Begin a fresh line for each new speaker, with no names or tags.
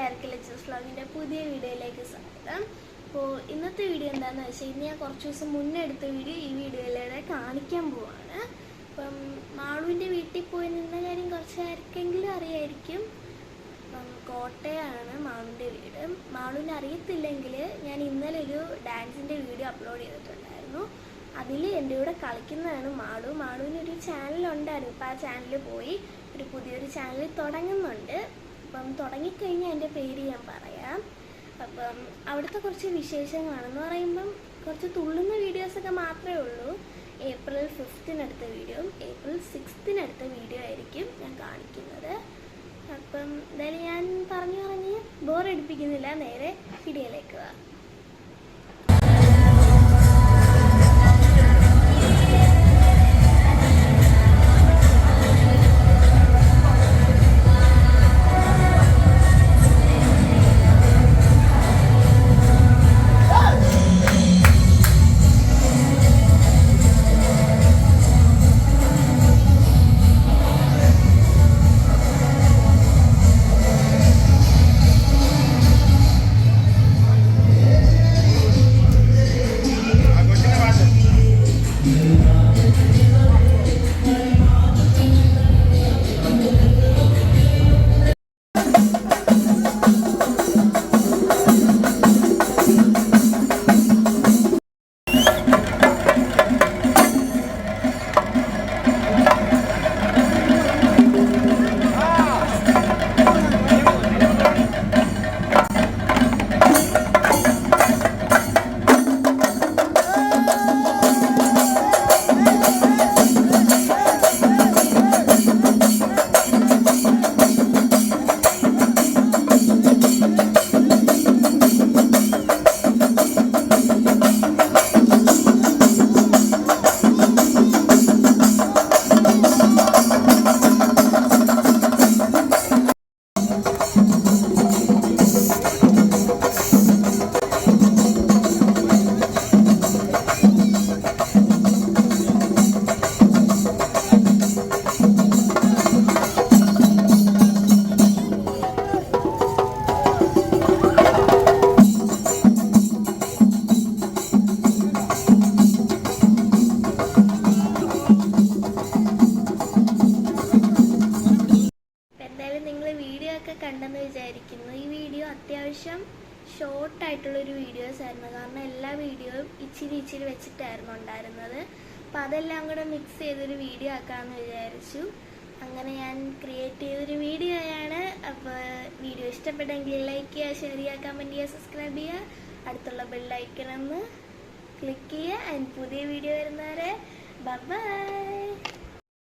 കൂട്ടുകാർക്ക് ലെറ്റ്സ് വ്ളോഗിൻ്റെ പുതിയ വീഡിയോയിലേക്ക് സ്വാഗതം. അപ്പോൾ ഇന്നത്തെ വീഡിയോ എന്താണെന്ന് വെച്ചാൽ ഇന്ന് ഞാൻ കുറച്ച് ദിവസം മുന്നേ എടുത്ത വീഡിയോ ഈ വീഡിയോയിലൂടെ കാണിക്കാൻ പോവാണ്. അപ്പം മാളുവിൻ്റെ വീട്ടിൽ പോയി നിന്ന കാര്യം കുറച്ച് ആർക്കെങ്കിലും അറിയായിരിക്കും. അപ്പം കോട്ടയാണ് മാളുവിൻ്റെ വീട്. മാളുവിനെ അറിയത്തില്ലെങ്കിൽ ഞാൻ ഇന്നലെ ഒരു ഡാൻസിൻ്റെ വീഡിയോ അപ്ലോഡ് ചെയ്തിട്ടുണ്ടായിരുന്നു. അതിൽ എൻ്റെ കൂടെ കളിക്കുന്നതാണ് മാളുവിനൊരു ചാനലുണ്ടായിരുന്നു. ഇപ്പോൾ ആ ചാനലിൽ പോയി ഒരു പുതിയൊരു ചാനൽ തുടങ്ങുന്നുണ്ട്. അപ്പം തുടങ്ങിക്കഴിഞ്ഞാൽ എൻ്റെ പേര് ഞാൻ പറയാം. അപ്പം അവിടുത്തെ കുറച്ച് വിശേഷങ്ങളാണെന്ന് പറയുമ്പം കുറച്ച് തുള്ളുന്ന വീഡിയോസൊക്കെ മാത്രമേ ഉള്ളൂ. ഏപ്രിൽ 5-ന് വീഡിയോ, ഏപ്രിൽ 6-ന് വീഡിയോ ആയിരിക്കും ഞാൻ കാണിക്കുന്നത്. അപ്പം എന്തായാലും ഞാൻ പറഞ്ഞ് ബോറടിപ്പിക്കുന്നില്ല, നേരെ വീഡിയോയിലേക്ക് വാ. കണ്ടെന്ന് വിചാരിക്കുന്നു. ഈ വീഡിയോ അത്യാവശ്യം ഷോർട്ടായിട്ടുള്ളൊരു വീഡിയോസ് ആയിരുന്നു. കാരണം എല്ലാ വീഡിയോയും ഇച്ചിരി വെച്ചിട്ടായിരുന്നു ഉണ്ടായിരുന്നത്. അപ്പം അതെല്ലാം കൂടെ മിക്സ് ചെയ്തൊരു വീഡിയോ ആക്കാമെന്ന് വിചാരിച്ചു. അങ്ങനെ ഞാൻ ക്രിയേറ്റ് ചെയ്തൊരു വീഡിയോയാണ്. അപ്പോൾ വീഡിയോ ഇഷ്ടപ്പെട്ടെങ്കിൽ ലൈക്ക് ചെയ്യുക, ഷെയർ ചെയ്യുക, കമൻറ്റ് ചെയ്യുക, സബ്സ്ക്രൈബ് ചെയ്യുക, അടുത്തുള്ള ബെൽ ഐക്കൺ ഒന്ന് ക്ലിക്ക് ചെയ്യുക. അതിന് പുതിയ വീഡിയോ വരുന്നവരെ ബൈ.